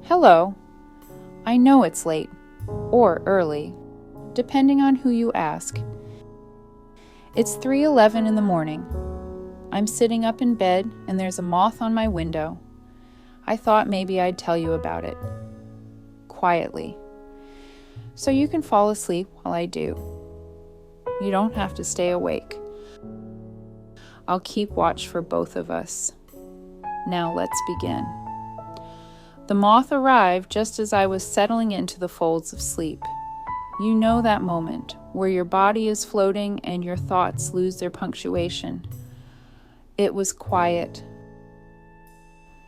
Hello. I know it's late, or early, depending on who you ask. It's 3:11 in the morning. I'm sitting up in bed and there's a moth on my window. I thought maybe I'd tell you about it. Quietly. So you can fall asleep while I do. You don't have to stay awake. I'll keep watch for both of us. Now let's begin. The moth arrived just as I was settling into the folds of sleep. You know that moment where your body is floating and your thoughts lose their punctuation. It was quiet.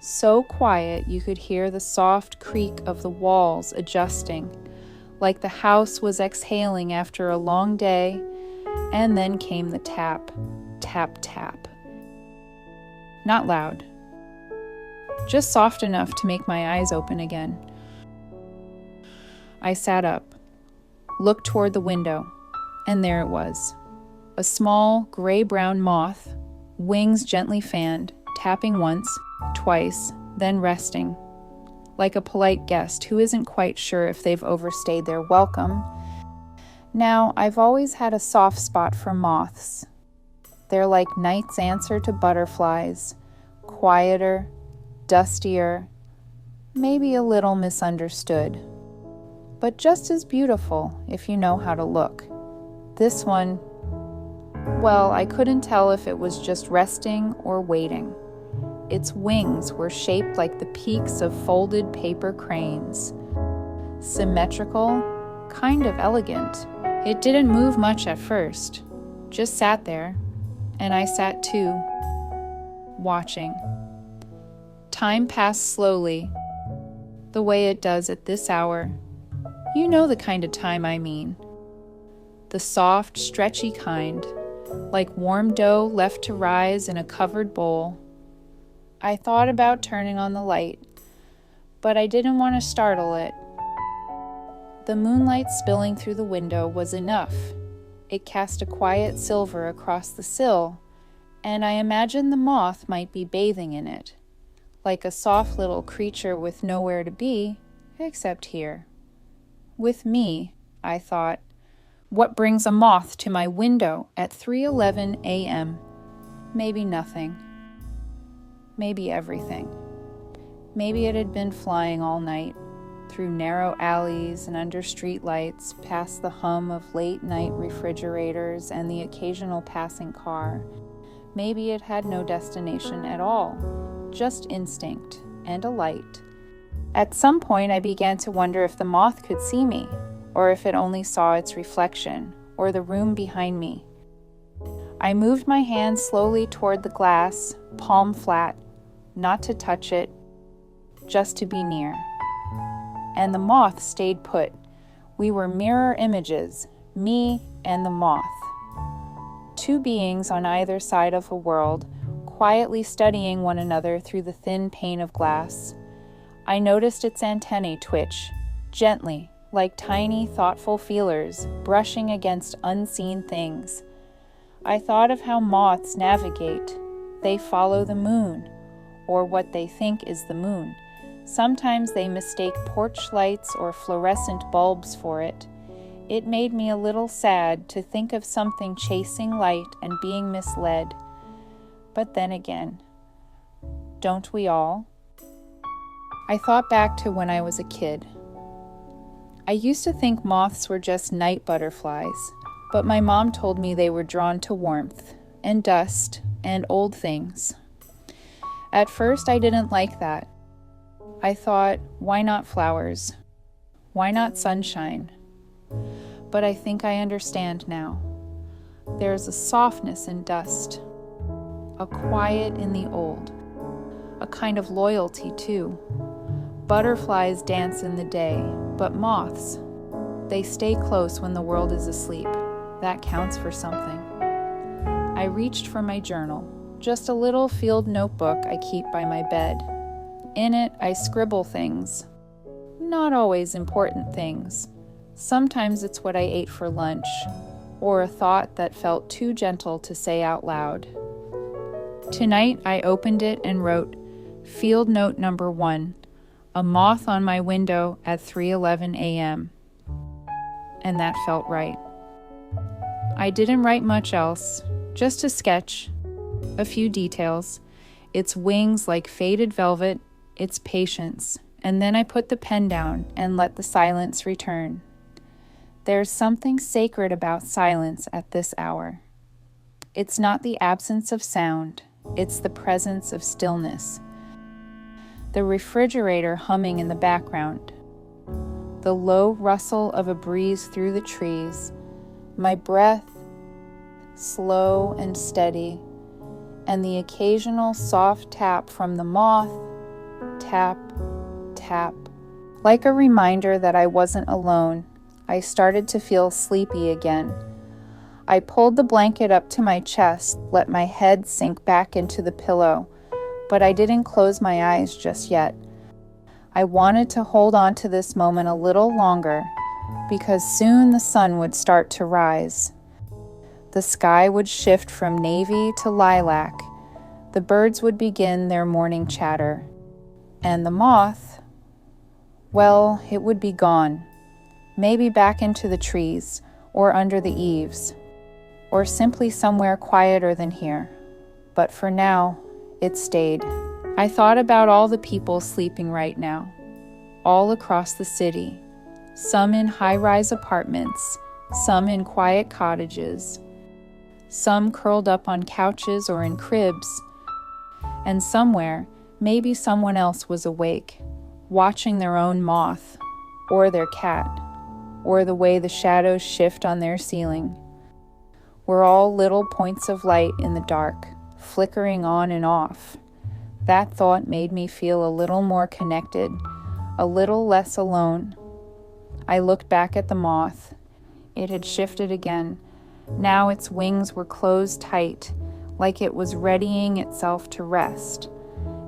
So quiet you could hear the soft creak of the walls adjusting, like the house was exhaling after a long day, and then came the tap, tap, tap. Not loud. Just soft enough to make my eyes open again. I sat up, looked toward the window, and there it was. A small, gray-brown moth, wings gently fanned, tapping once, twice, then resting, like a polite guest who isn't quite sure if they've overstayed their welcome. Now, I've always had a soft spot for moths. They're like night's answer to butterflies, quieter, dustier, maybe a little misunderstood, but just as beautiful if you know how to look. This one, well, I couldn't tell if it was just resting or waiting. Its wings were shaped like the peaks of folded paper cranes. Symmetrical, kind of elegant. It didn't move much at first, just sat there, and I sat too, watching. Time passed slowly, the way it does at this hour. You know the kind of time I mean. The soft, stretchy kind, like warm dough left to rise in a covered bowl. I thought about turning on the light, but I didn't want to startle it. The moonlight spilling through the window was enough. It cast a quiet silver across the sill, and I imagined the moth might be bathing in it. Like a soft little creature with nowhere to be, except here. With me, I thought. What brings a moth to my window at 3:11 a.m.? Maybe nothing. Maybe everything. Maybe it had been flying all night, through narrow alleys and under street lights, past the hum of late-night refrigerators and the occasional passing car. Maybe it had no destination at all. Just instinct and a light. At some point, I began to wonder if the moth could see me, or if it only saw its reflection, or the room behind me. I moved my hand slowly toward the glass, palm flat, not to touch it, just to be near. And the moth stayed put. We were mirror images, me and the moth. Two beings on either side of a world, quietly studying one another through the thin pane of glass. I noticed its antennae twitch, gently, like tiny, thoughtful feelers, brushing against unseen things. I thought of how moths navigate. They follow the moon, or what they think is the moon. Sometimes they mistake porch lights or fluorescent bulbs for it. It made me a little sad to think of something chasing light and being misled. But then again, don't we all? I thought back to when I was a kid. I used to think moths were just night butterflies, but my mom told me they were drawn to warmth and dust and old things. At first, I didn't like that. I thought, why not flowers? Why not sunshine? But I think I understand now. There's a softness in dust. A quiet in the old, a kind of loyalty too. Butterflies dance in the day, but moths, they stay close when the world is asleep. That counts for something. I reached for my journal, just a little field notebook I keep by my bed. In it, I scribble things. Not always important things. Sometimes it's what I ate for lunch, or a thought that felt too gentle to say out loud. Tonight, I opened it and wrote, Field note number 1. A moth on my window at 3:11 a.m. And that felt right. I didn't write much else, just a sketch, a few details, its wings like faded velvet, its patience, and then I put the pen down and let the silence return. There's something sacred about silence at this hour. It's not the absence of sound, it's the presence of stillness. The refrigerator humming in the background, the low rustle of a breeze through the trees, my breath slow and steady, and the occasional soft tap from the moth, tap, tap. Like a reminder that I wasn't alone, I started to feel sleepy again. I pulled the blanket up to my chest, let my head sink back into the pillow, but I didn't close my eyes just yet. I wanted to hold on to this moment a little longer, because soon the sun would start to rise. The sky would shift from navy to lilac. The birds would begin their morning chatter. And the moth, well, it would be gone. Maybe back into the trees, or under the eaves, or simply somewhere quieter than here. But for now, it stayed. I thought about all the people sleeping right now, all across the city, some in high-rise apartments, some in quiet cottages, some curled up on couches or in cribs, and somewhere, maybe someone else was awake, watching their own moth, or their cat, or the way the shadows shift on their ceiling. We're all little points of light in the dark, flickering on and off. That thought made me feel a little more connected, a little less alone. I looked back at the moth. It had shifted again. Now its wings were closed tight, like it was readying itself to rest.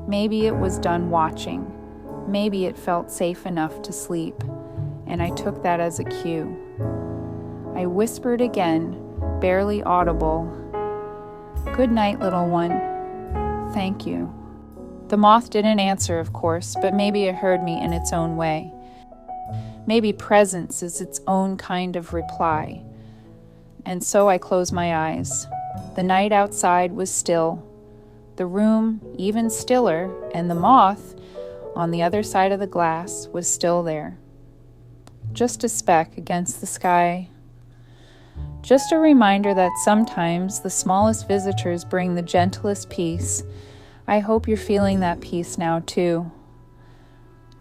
Maybe it was done watching. Maybe it felt safe enough to sleep, and I took that as a cue. I whispered again, barely audible, "Good night, little one. Thank you." The moth didn't answer, of course, but maybe it heard me in its own way. Maybe presence is its own kind of reply. And so I closed my eyes. The night outside was still, the room even stiller, and the moth, on the other side of the glass, was still there. Just a speck against the sky. Just a reminder that sometimes the smallest visitors bring the gentlest peace. I hope you're feeling that peace now too.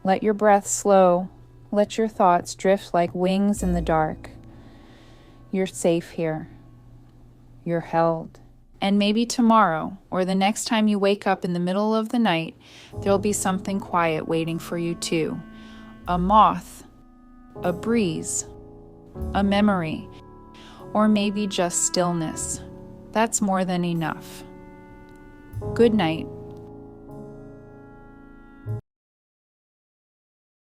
Let your breath slow. Let your thoughts drift like wings in the dark. You're safe here. You're held. And maybe tomorrow, or the next time you wake up in the middle of the night, there'll be something quiet waiting for you too. A moth, a breeze, a memory, or maybe just stillness. That's more than enough. Good night.